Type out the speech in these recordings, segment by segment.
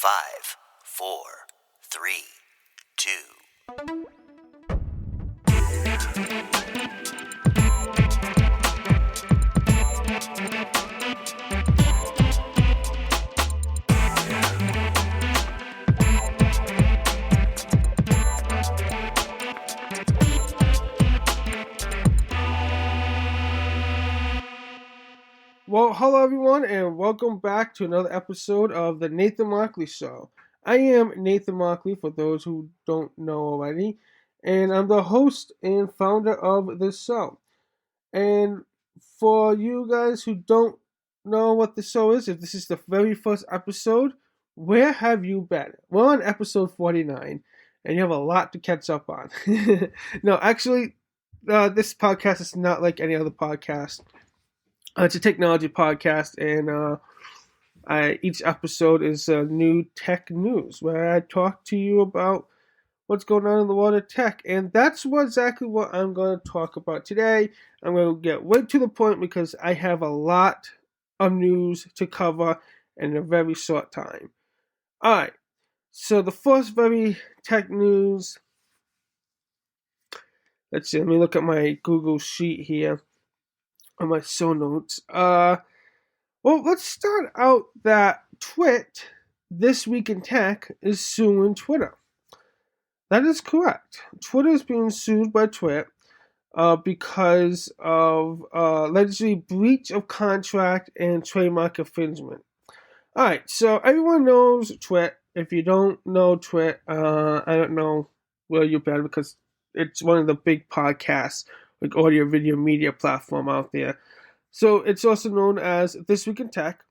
5, 4, 3, 2. Well, hello everyone, and welcome back to another episode of the Nathan Markley Show. I am Nathan Markley, for those who don't know already, and I'm the host and founder of this show. And for you guys who don't know what the show is, if this is the very first episode, where have you been? We're on episode 49, and you have a lot to catch up on. No, actually, this podcast is not like any other podcast. It's a technology podcast, and each episode is new tech news, where I talk to you about what's going on in the world of tech. And that's exactly what I'm going to talk about today. I'm going to get right to the point because I have a lot of news to cover in a very short time. All right, so the first very tech news, let's see, let me look at my Google Sheet here on my show notes. Well, let's start out that Twit, This Week in Tech, is suing Twitter. That is correct. Twitter is being sued by Twit because of allegedly breach of contract and trademark infringement. All right, so everyone knows Twit. If you don't know Twit, I don't know where you've been, because it's one of the big podcasts, like audio, video, media platform out there. So it's also known as This Week in Tech,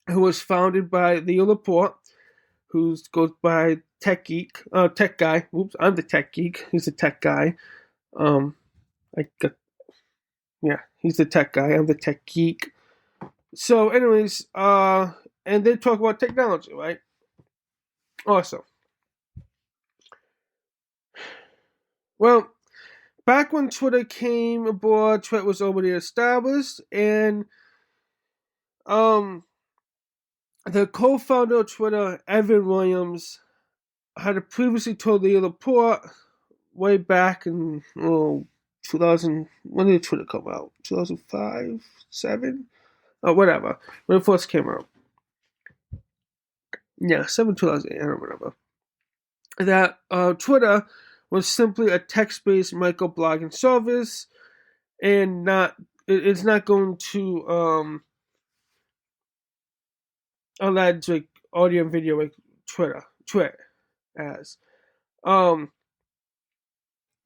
who was founded by Leo Laporte, who goes by Tech Guy. Oops, I'm the Tech Geek. He's the Tech Guy. He's the Tech Guy. I'm the Tech Geek. So, anyways, and they talk about technology, right? Awesome. Well, back when Twitter came aboard, Twitter was already established, and the co-founder of Twitter, Evan Williams, had previously told Leo Laporte way back in 2000. When did Twitter come out? 2005, 7, whatever. When it first came out. Yeah, 2008. I don't remember. That Twitter was simply a text-based microblogging service, and it's not going to allege like audio and video like Twitter as. And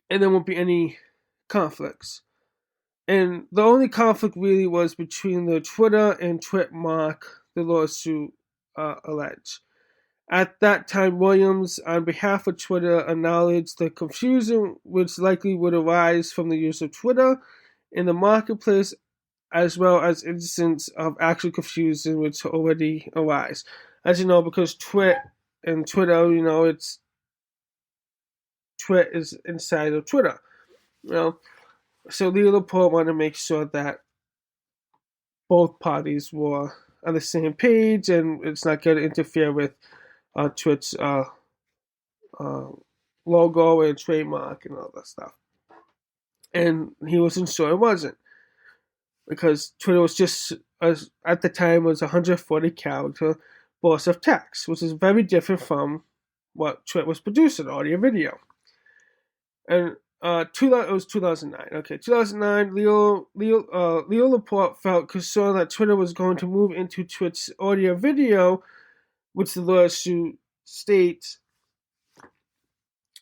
there won't be any conflicts. And the only conflict really was between the Twitter and Twitmark, the lawsuit alleged. At that time, Williams, on behalf of Twitter, acknowledged the confusion which likely would arise from the use of Twitter in the marketplace, as well as instances of actual confusion which already arise. As you know, because Twitter, Twit is inside of Twitter. So Leo Laporte wanted to make sure that both parties were on the same page, and it's not going to interfere with Twit's logo and trademark and all that stuff. And he wasn't sure it wasn't, because Twitter was just, at the time, was 140 character burst of text, which is very different from what Twitter was producing, audio video. And it was 2009. Okay, 2009, Leo Laporte felt concerned that Twitter was going to move into Twit's audio video, which the lawsuit states.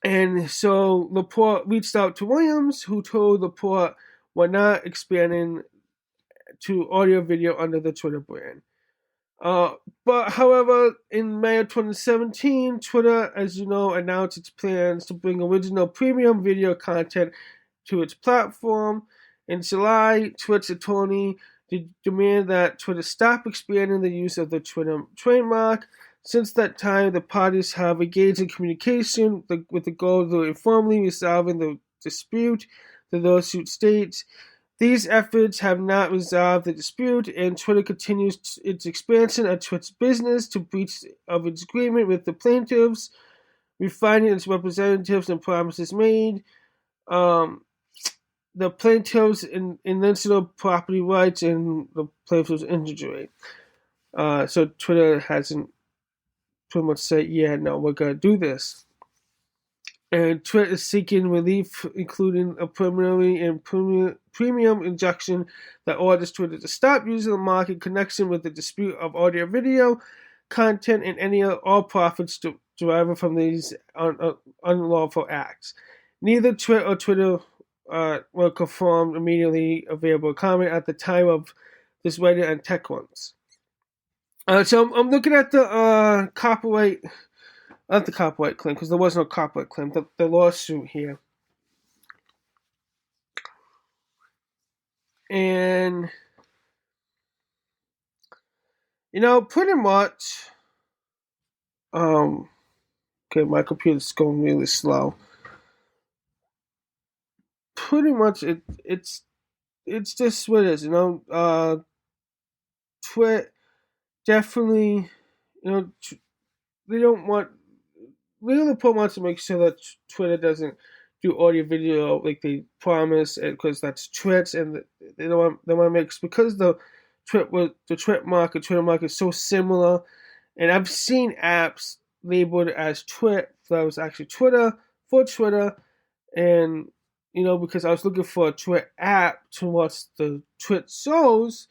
And so Laporte reached out to Williams, who told Laporte we're not expanding to audio video under the Twitter brand. But however, in May of 2017, Twitter, as you know, announced its plans to bring original premium video content to its platform. In July, Twitter's attorney demanded that Twitter stop expanding the use of the Twitter trademark. Since that time, the parties have engaged in communication with the goal of informally resolving the dispute. The lawsuit states These efforts have not resolved the dispute, and Twitter continues its expansion of Twitter's business to breach of its agreement with the plaintiffs, refining its representatives and promises made. The plaintiffs in intellectual property rights and the plaintiffs' injury. So Twitter hasn't pretty much said, yeah, no, we're going to do this. And Twitter is seeking relief, including a preliminary and premium injunction that orders Twitter to stop using the mark in connection with the dispute of audio-video content and any all profits derived from these unlawful acts. Neither Twitter or Twitter will conform immediately available comment at the time of this writing on TechOnes. So I'm looking at the copyright. Not the copyright claim, because there was no copyright claim. The lawsuit here. And, pretty much, okay, my computer's going really slow. Pretty much, it's just what it is, Twit definitely, they don't want, really wants to make sure that Twitter doesn't do audio video like they promise, because that's Twitch, and they want to make, because the Twitter mark is so similar, and I've seen apps labeled as Twit that was actually Twitter for Twitter, and because I was looking for a Twit app to watch the Twit shows,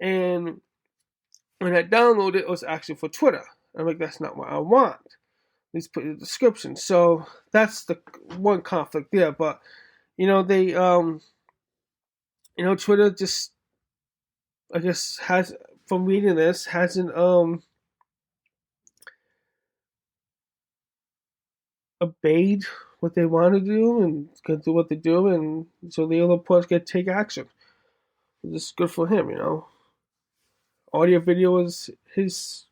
and when I downloaded it was actually for Twitter. I'm like, that's not what I want. Please put in the description. So that's the one conflict there. But they Twitter just, I guess, has, from reading this, hasn't obeyed what they want to do and gonna do what they do, and so the other parts get to take action. It's good for him, Audio video is his,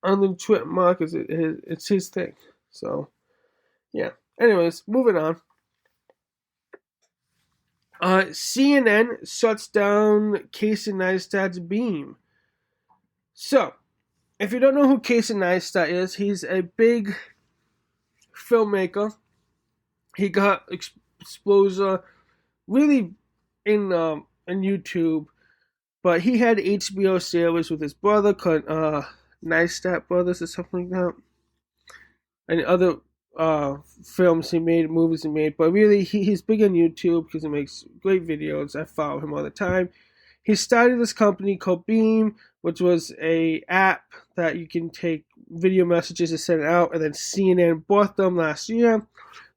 on the Twitter mark, it's his thing. So yeah. Anyways, moving on. CNN shuts down Casey Neistat's Beam. So, if you don't know who Casey Neistat is, he's a big filmmaker. He got exposure really in YouTube, but he had HBO series with his brother called Neistat Brothers or something like that, and other films he made, movies he made. But really, he's big on YouTube because he makes great videos. I follow him all the time. He started this company called Beam, which was a app that you can take video messages and send out, and then CNN bought them last year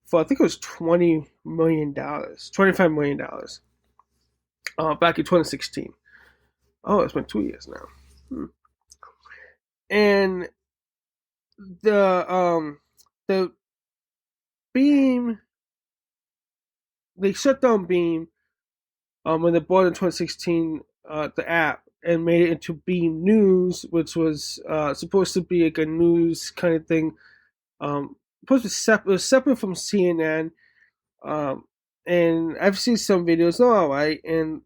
for, I think it was $20 million, $25 million, back in 2016. Oh, it's been 2 years now. And the Beam, they shut down Beam when they bought in 2016 the app, and made it into Beam News, which was supposed to be like a news kind of thing. Supposed to be separate from CNN. And I've seen some videos, they're alright, and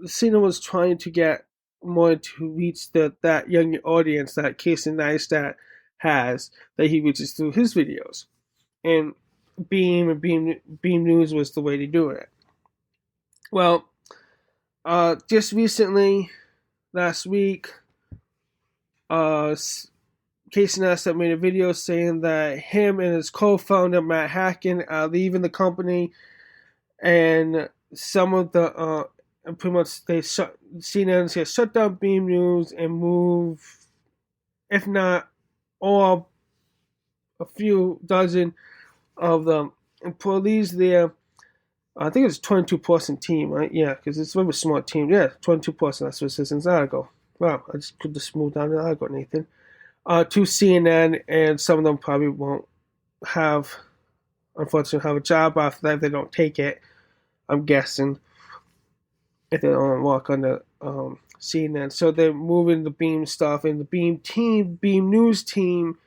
CNN was trying to get more to reach that young audience that Casey Neistat has, that he reaches through his videos. And Beam News was the way to do it. Well, just recently, last week, Casey Neistat made a video saying that him and his co-founder Matt Hacken are leaving the company, and some of the pretty much CNN's gonna shut down Beam News and move, if not all, a few dozen of the employees there. I think it's a 22-person team, right? Yeah, because it's a very small team. Yeah, 22-person. That's what it says in Argo. Wow, I just could just move down to Argo, Nathan. To CNN, and some of them probably won't unfortunately, have a job after that if they don't take it. I'm guessing, if they don't work on the CNN. So they're moving the Beam stuff, and the Beam News team,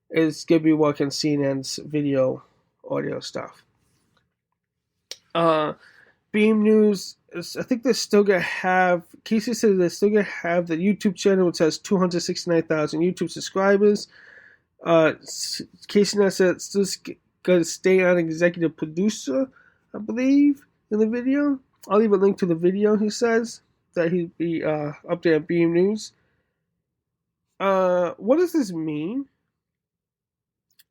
is going to be working CNN's video, audio stuff. Beam News, I think they're still gonna have. Casey said they're still gonna have the YouTube channel, which has 269,000 YouTube subscribers. Casey Neistat said it's still gonna stay on executive producer, I believe, in the video. I'll leave a link to the video. He says that he'd be up there at Beam News. What does this mean?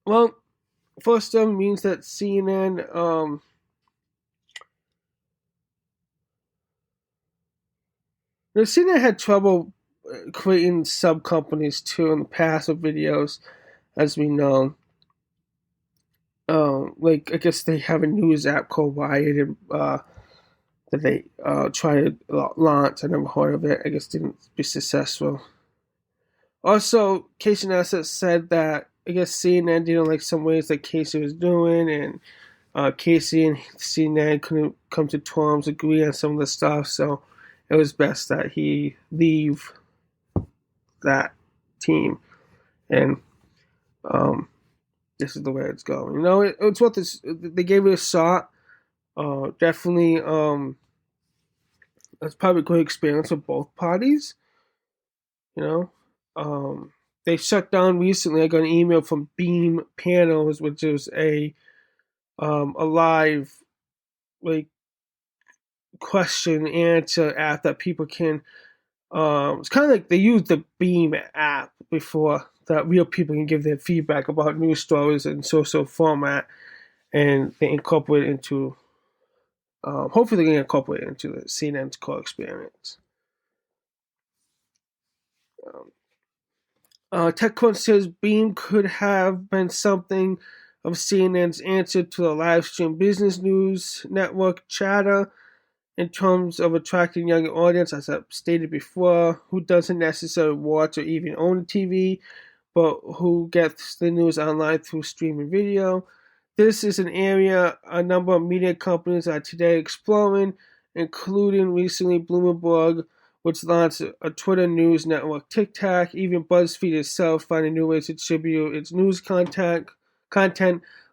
Well, first it means that CNN CNN had trouble creating sub companies too in the past of videos, as we know. Like I guess they have a news app called Wired that they tried to launch. I never heard of it. I guess didn't be successful. Also, Casey Neistat said that I guess CNN didn't like some ways that Casey was doing, and Casey and CNN couldn't come to terms, agree on some of the stuff. So it was best that he leave that team, and this is the way it's going. You know, it's what this. They gave it a shot. Definitely, it's probably a great experience for both parties. You know, they shut down recently. I got an email from Beam Panels, which is a live like question answer app that people can. It's kind of like they use the Beam app before that real people can give their feedback about news stories in social format, and they incorporate it into. Hopefully, they can incorporate it into the CNN's core experience. TechCrunch says Beam could have been something of CNN's answer to the live stream business news network chatter in terms of attracting younger audience, as I've stated before, who doesn't necessarily watch or even own a TV, but who gets the news online through streaming video. This is an area a number of media companies are today exploring, including recently Bloomberg, which launched a Twitter news network TikTok. Even BuzzFeed itself finding new ways to distribute its news content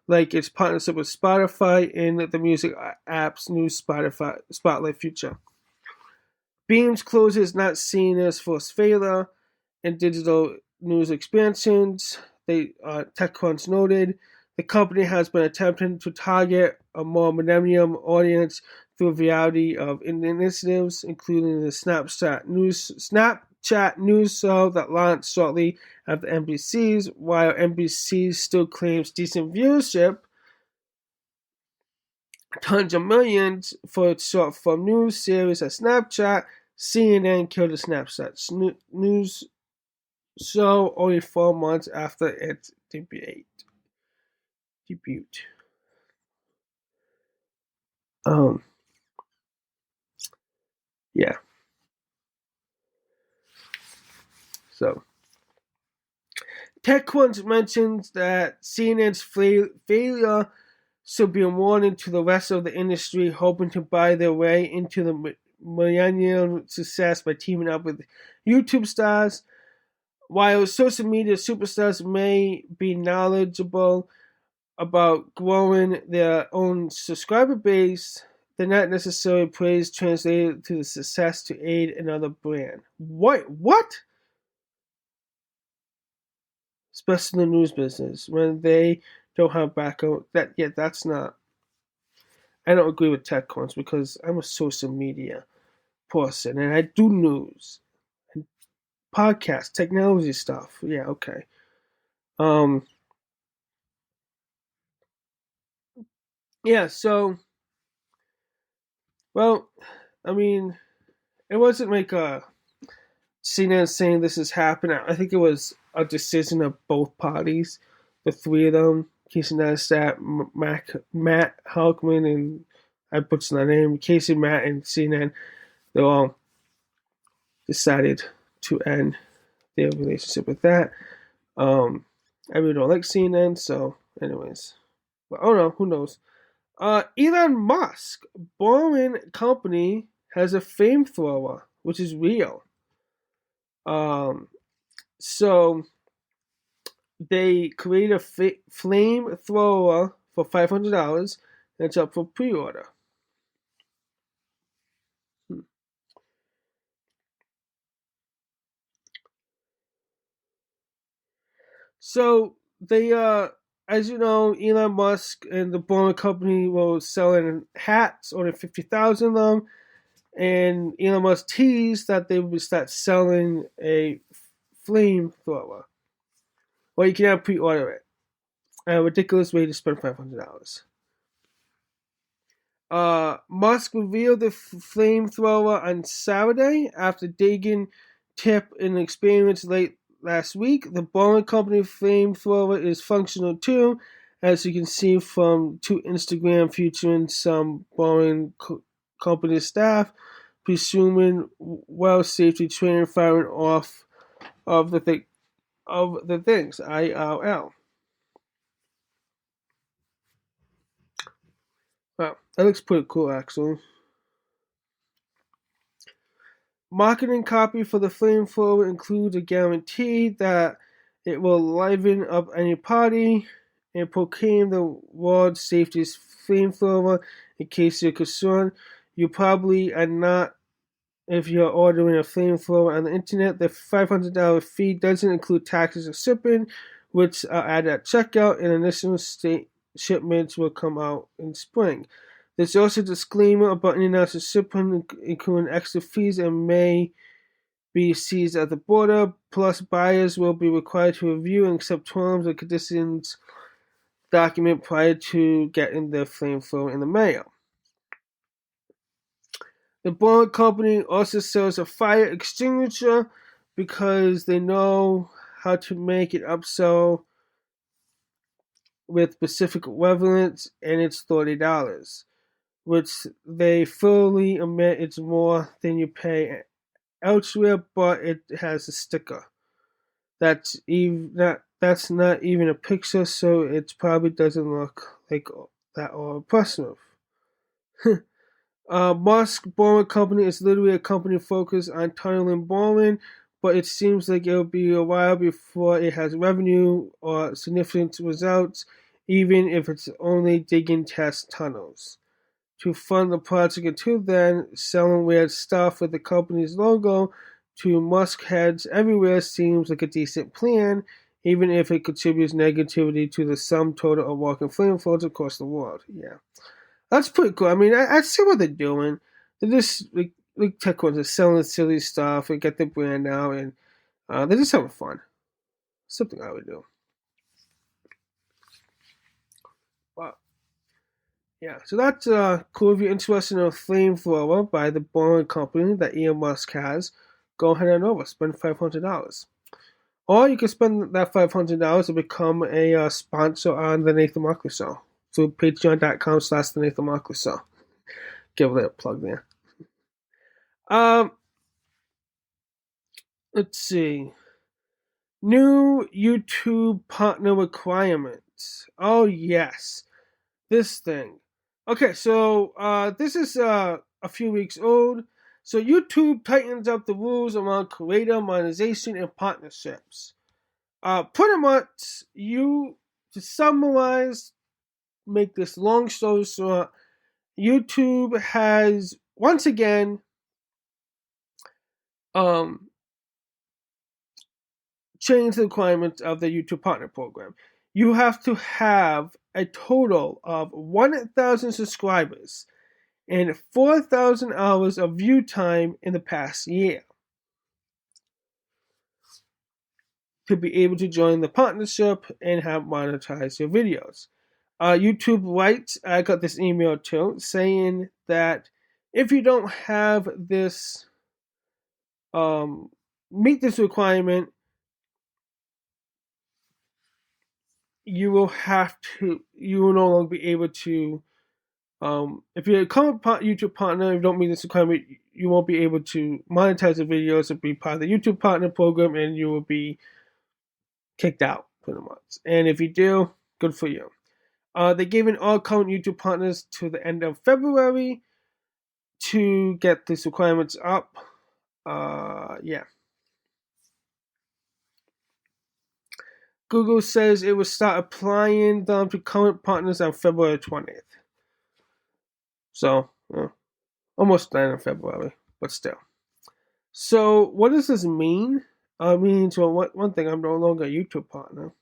like its partnership with Spotify in the music app's new Spotify Spotlight feature. Beam's closure is not seen as forced failure in digital news expansions. TechCrunch noted the company has been attempting to target a more millennium audience through a variety of initiatives, including the Snapchat News show that launched shortly after NBC's. While NBC still claims decent viewership, tons of millions for its short-form news series at Snapchat, CNN killed the Snapchat news show only 4 months after its debut. Yeah. So, TechCrunch mentions that CNN's failure should be a warning to the rest of the industry hoping to buy their way into the millennial success by teaming up with YouTube stars. While social media superstars may be knowledgeable about growing their own subscriber base, they're not necessarily praise translated to the success to aid another brand. What? Especially in the news business, when they don't have backup. That's not. I don't agree with TechCrunch because I'm a social media person and I do news and podcast, technology stuff. Yeah, okay. Yeah, so well, I mean, it wasn't like CNN saying this is happening. I think it was a decision of both parties, the three of them. Casey Neistat, Matt Halkman, and I butchered the name. Casey, Matt, and CNN. They all decided to end their relationship with that. I really don't like CNN, so anyways. But oh no, who knows? Elon Musk, Boring Company, has a flamethrower, which is real. So they create a flamethrower for $500, and it's up for pre-order. So they, as you know, Elon Musk and the Boeing company were selling hats, only 50,000 of them, and Elon Musk teased that they would start selling a flamethrower. Well, you can now pre-order it. A ridiculous way to spend $500. Musk revealed the flamethrower on Saturday after digging tip an experience late last week. The Boeing Company flamethrower is functional too, as you can see from two Instagram featuring some Boeing Company staff, presuming well safety training firing off of the things. IRL. Wow, that looks pretty cool actually. Marketing copy for the flamethrower includes a guarantee that it will liven up any party and proclaim the world's safest flamethrower. In case you're concerned, you probably are not if you're ordering a flamethrower on the internet. The $500 fee doesn't include taxes or shipping, which are added at checkout, and initial state shipments will come out in spring. There's also a disclaimer about international shipping, including extra fees and may be seized at the border. Plus, buyers will be required to review and accept terms and conditions document prior to getting their flamethrower in the mail. The Boeing company also sells a fire extinguisher because they know how to make it upsell with specific wavelengths, and it's $30, which they fully admit it's more than you pay elsewhere, but it has a sticker. That's not even a picture, so it probably doesn't look like that all impressive. Musk Boring Company is literally a company focused on tunneling boring, but it seems like it'll be a while before it has revenue or significant results, even if it's only digging test tunnels. To fund the project until then, selling weird stuff with the company's logo to Musk heads everywhere seems like a decent plan, even if it contributes negativity to the sum total of walking flamethrowers across the world. Yeah. That's pretty cool. I mean, I see what they're doing. They're just like tech ones are selling silly stuff and get their brand out, and they're just having fun. Something I would do. Wow. Yeah, so that's cool. If you're interested in a flamethrower by the Boring Company that Elon Musk has, go ahead and over. Spend $500. Or you can spend that $500 to become a sponsor on the Nathan Markley Show through patreon.com/the Nathan Markley Show. Give it a plug there. Um, let's see. New YouTube partner requirements. Oh yes, this thing. Okay, so this is a few weeks old. So YouTube tightens up the rules around creator monetization and partnerships. Pretty much, to summarize, make this long story short, YouTube has once again um, changed the requirements of the YouTube Partner Program. You have to have a total of 1,000 subscribers and 4,000 hours of view time in the past year to be able to join the partnership and have monetize your videos. YouTube writes, I got this email too, saying that if you don't have this, meet this requirement, you will no longer be able to, if you're a current YouTube partner, if you don't meet this requirement, you won't be able to monetize the videos or be part of the YouTube partner program, and you will be kicked out, pretty much. And if you do, good for you. They're giving all current YouTube partners to the end of February to get these requirements up. Yeah. Google says it will start applying them to current partners on February 20th. So, almost done in February, but still. So, what does this mean? Means, well, one thing, I'm no longer a YouTube partner.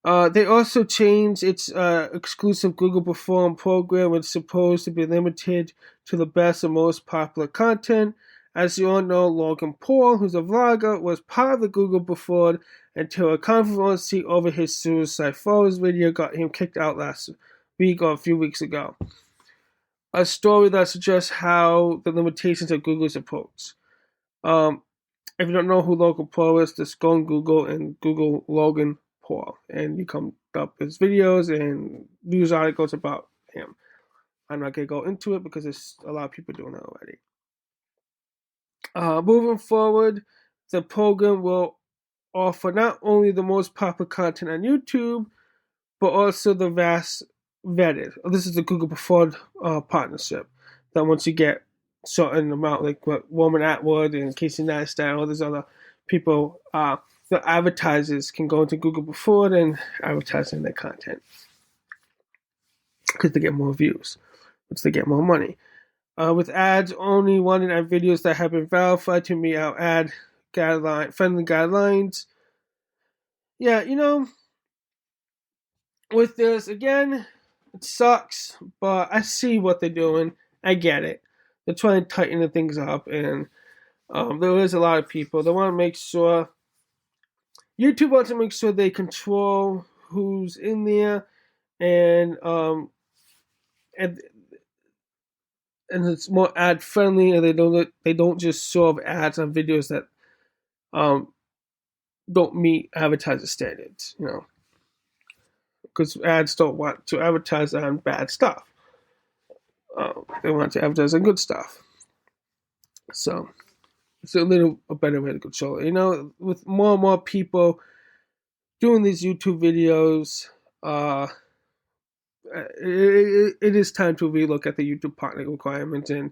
They also changed its exclusive Google Perform program, which is supposed to be limited to the best and most popular content. As you all know, Logan Paul, who's a vlogger, was part of the Google Perform until a controversy over his suicide photos video got him kicked out last week or a few weeks ago. A story that suggests how the limitations of Google's approach. If you don't know who Logan Paul is, just go on Google and Google Logan Paul, and you come up his videos and news articles about him. I'm not gonna go into it because there's a lot of people doing that already. Moving forward, the program will offer not only the most popular content on YouTube, but also the vast vetted. This is the Google Preferred partnership. That once you get certain amount, like what Roman Atwood and Casey Neistat, all these other people, the advertisers can go into Google Preferred and advertise in their content because they get more views, which they get more money. With ads only running on videos that have been verified to meet our ad friendly guidelines. Yeah, with this, again, it sucks, but I see what they're doing. I get it. They're trying to tighten the things up, and there is a lot of people. They want to make sure, YouTube wants to make sure they control who's in there, and it's more ad friendly, and they don't just serve ads on videos that don't meet advertiser standards, because ads don't want to advertise on bad stuff. They want to advertise on good stuff. So it's a better way to control it. With more and more people doing these YouTube videos, it is time to relook at the YouTube partner requirements, and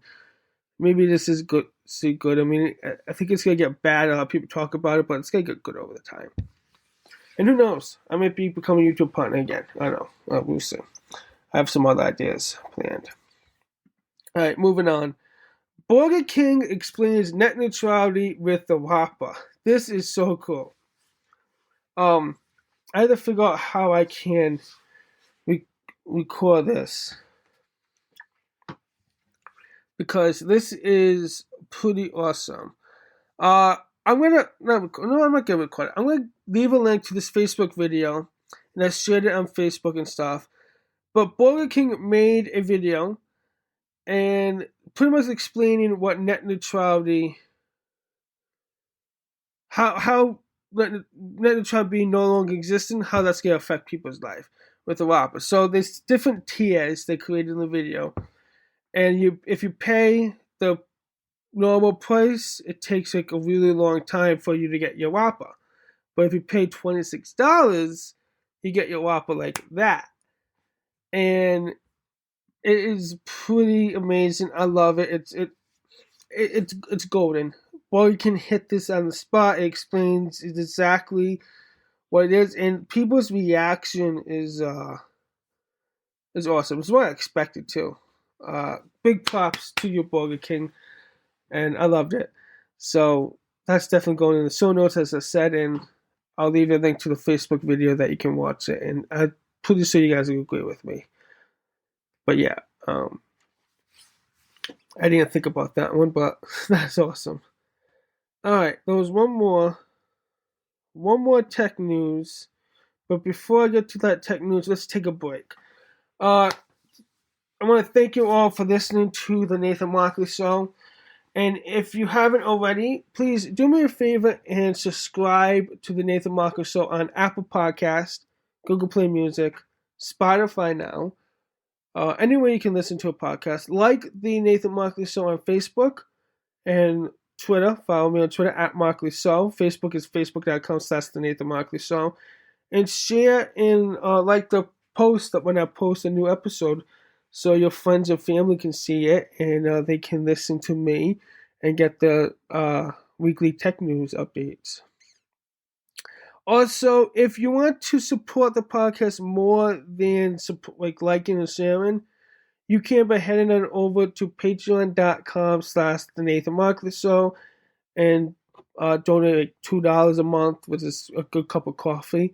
maybe this is good. See, good. I mean, I think it's gonna get bad. A lot of people talk about it, but it's gonna get good over the time. And who knows? I might be becoming a YouTube partner again. I don't know. We'll see. I have some other ideas planned. All right, moving on. Burger King explains net neutrality with the Whopper. This is so cool. I had to figure out how I can record this because this is pretty awesome. I'm not gonna record it. I'm gonna leave a link to this Facebook video, and I shared it on Facebook and stuff. But Burger King made a video and pretty much explaining what net neutrality, how net neutrality being no longer existing, how that's gonna affect people's life with the Whopper. So there's different tiers they created in the video, and if you pay the normal price, it takes like a really long time for you to get your Whopper. But if you pay $26, you get your Whopper like that. And it is pretty amazing. I love it. It's golden. Well, you can hit this on the spot. It explains exactly what it is, and people's reaction is awesome. It's what I expected too. Big props to your Burger King, and I loved it. So that's definitely going in the show notes, as I said, and I'll leave a link to the Facebook video that you can watch it, and I'm pretty sure you guys will agree with me. But yeah, I didn't think about that one, but that's awesome. All right, there was one more tech news, but before I get to that tech news, let's take a break. I want to thank you all for listening to the Nathan Markley Show. And if you haven't already, please do me a favor and subscribe to the Nathan Markley Show on Apple Podcast, Google Play Music, Spotify now, anywhere you can listen to a podcast. Like the Nathan Markley Show on Facebook and Twitter. Follow me on Twitter at Markley Show. Facebook is facebook.com/the Nathan Markley Show. And share and like the post that when I post a new episode, so your friends and family can see it, and they can listen to me and get the weekly tech news updates. Also, if you want to support the podcast more than liking and sharing, you can by heading on over to patreon.com/the Nathan Markley Show and donate $2 a month, which is a good cup of coffee.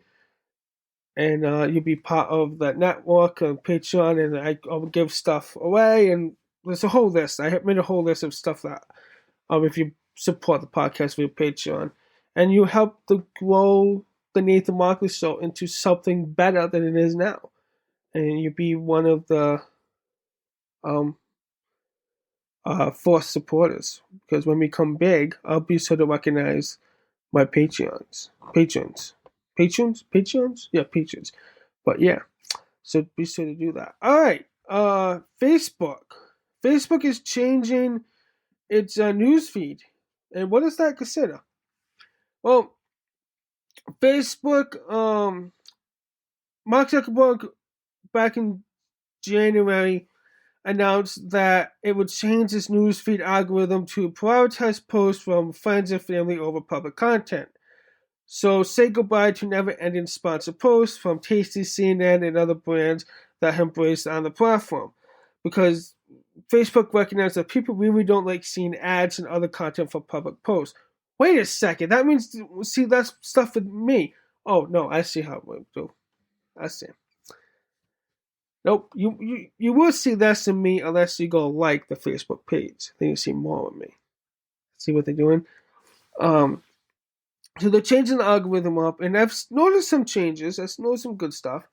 and you'll be part of that network on Patreon, and I'll give stuff away, and there's a whole list. I have made a whole list of stuff that if you support the podcast via Patreon, and you help to grow the Nathan Markley Show into something better than it is now, and you be one of the force supporters. Because when we come big, I'll be sure to recognize my patrons, yeah, patrons. But yeah, so be sure to do that. All right, Facebook. Facebook is changing its news feed, and what does that consider? Well, Facebook, Mark Zuckerberg, back in January, announced that it would change its newsfeed algorithm to prioritize posts from friends and family over public content. So say goodbye to never-ending sponsored posts from Tasty, CNN, and other brands that embrace on the platform. Because Facebook recognized that people really don't like seeing ads and other content for public posts. Wait a second, that means, see, that's stuff with me. Oh, no, I see how it would do. I see. Nope, you will see less of me unless you go like the Facebook page. Then you see more of me. See what they're doing? So they're changing the algorithm up, and I've noticed some changes. I've noticed some good stuff.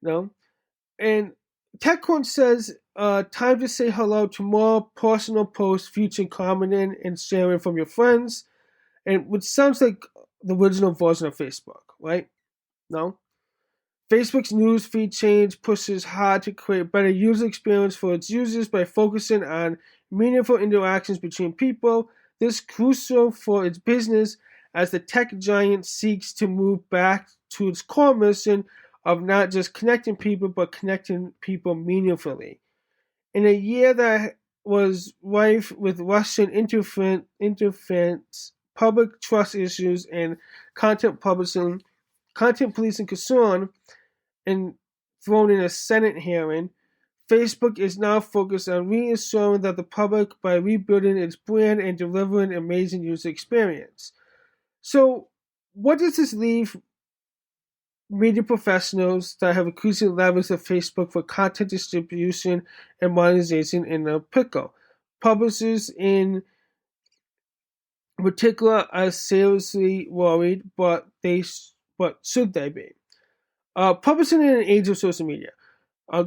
And TechCrunch says, time to say hello to more personal posts featuring commenting and sharing from your friends, and which sounds like the original version of Facebook, right? No? Facebook's news feed change pushes hard to create a better user experience for its users by focusing on meaningful interactions between people. This is crucial for its business as the tech giant seeks to move back to its core mission of not just connecting people, but connecting people meaningfully. In a year that was rife with Russian interference, public trust issues, and content publishing, content policing concern, and thrown in a Senate hearing, Facebook is now focused on reassuring that the public by rebuilding its brand and delivering an amazing user experience. So, what does this leave media professionals that have increasing levels of Facebook for content distribution and monetization in a pickle? Publishers in particular are seriously worried, but should they be? Publishing in an age of social media.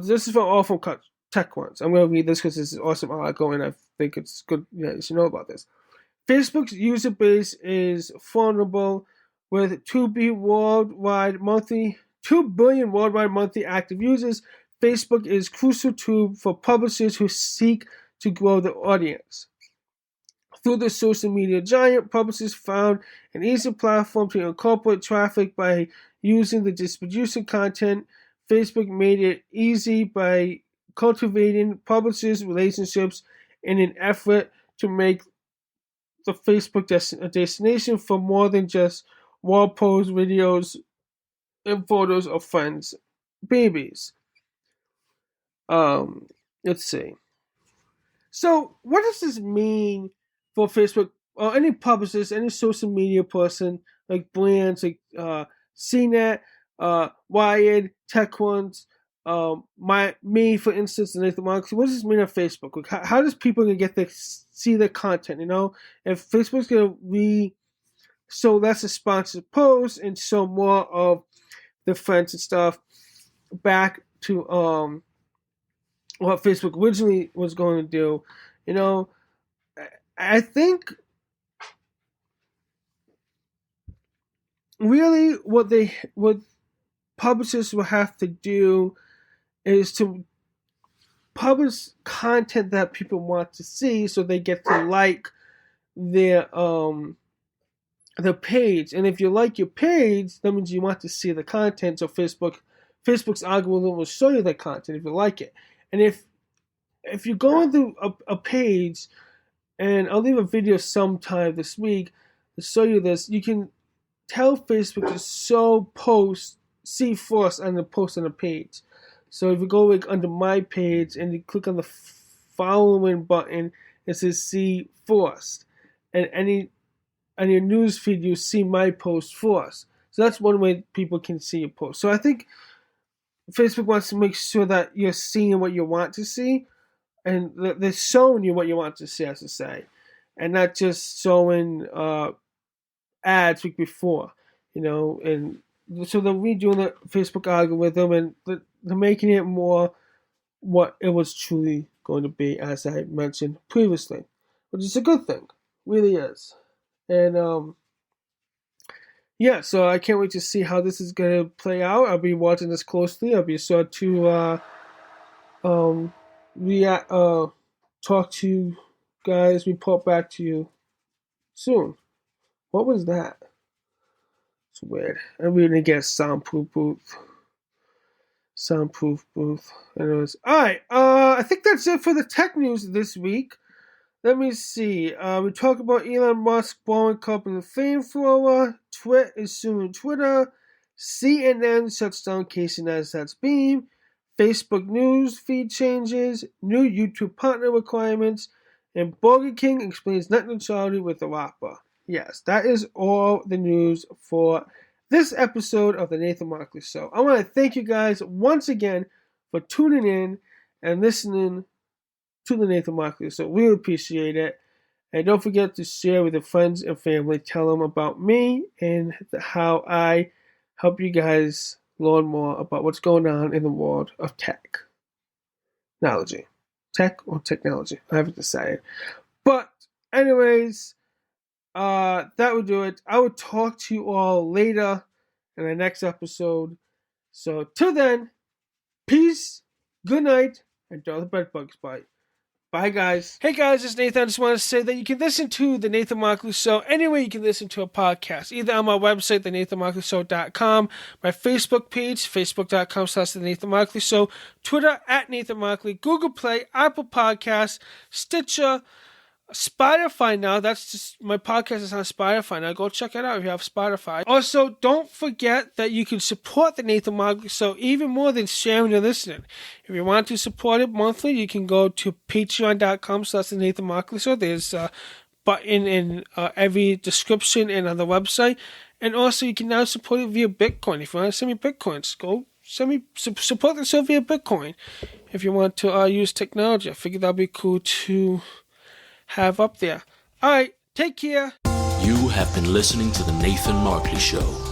This is all from TechCrunch. I'm going to read this because this is awesome article, and I think it's good. Yeah, you should know about this. Facebook's user base is formidable, with 2 billion worldwide monthly active users. Facebook is a crucial tool for publishers who seek to grow their audience. Through the social media giant, publishers found an easy platform to incorporate traffic by using the distribution content. Facebook made it easy by cultivating publishers' relationships in an effort to make the Facebook a destination for more than just wall posts, videos, and photos of friends' babies. Let's see. So, what does this mean for Facebook or any publishers, any social media person, like brands like CNET, Wired, TechCrunch, me, for instance, and Nathan Marks? What does this mean on Facebook? Like, how does people gonna get to see the content? You know, if Facebook's gonna show less of sponsored posts and show more of the friends and stuff back to what Facebook originally was going to do, you know, I think really what publishers will have to do is to publish content that people want to see, so they get to like their page. And if you like your page, that means you want to see the content. So Facebook's algorithm will show you the content if you like it. And if you're going through a page, and I'll leave a video sometime this week to show you this, you can tell Facebook to show posts, see first on the post on the page. So if you go like under my page and you click on the following button, it says see first. And on your news feed, you see my post first. So that's one way people can see your post. So I think Facebook wants to make sure that you're seeing what you want to see, and they're showing you what you want to see, as to say, and not just showing ads week before, and so they're redoing the Facebook algorithm, and they're making it more what it was truly going to be, as I mentioned previously, which is a good thing, really is. And yeah, so I can't wait to see how this is going to play out. I'll be watching this closely. I'll be sure to talk to you guys, report back to you soon. What was that? It's weird. I'm reading again. Soundproof booth. Anyways, all right. I think that's it for the tech news this week. Let me see. We talked about Elon Musk borrowing company flamethrower. Twit is suing Twitter. CNN shuts down Casey Neistat's Beam. Facebook news feed changes. New YouTube partner requirements. And Burger King explains net neutrality with the Whopper. Yes, that is all the news for this episode of the Nathan Markley Show. I want to thank you guys once again for tuning in and listening to the Nathan Markley Show. We appreciate it. And don't forget to share with your friends and family. Tell them about me and how I help you guys learn more about what's going on in the world of technology. Tech or technology? I haven't decided. But anyways, that would do it. I will talk to you all later in the next episode. So till then, peace, good night, and don't let the bed bugs bite. Bye, guys. Hey, guys, it's Nathan. I just want to say that you can listen to The Nathan Markley Show anywhere you can listen to a podcast, either on my website, thenathanmarkleyshow.com, my Facebook page, facebook.com/The Nathan Markley Show, Twitter @Nathan Markley, Google Play, Apple Podcasts, Stitcher, Spotify now. That's just, my podcast is on Spotify now. Go check it out if you have Spotify. Also, don't forget that you can support the Nathan Markley Show even more than sharing and listening. If you want to support it monthly, you can go to patreon.com/the Nathan Markley Show. There's a button in every description and on the website. And also, you can now support it via Bitcoin. If you want to send me Bitcoins, go send me, support the show via Bitcoin. If you want to use technology, I figured that'd be cool to have up there. All right, take care. You have been listening to The Nathan Markley Show.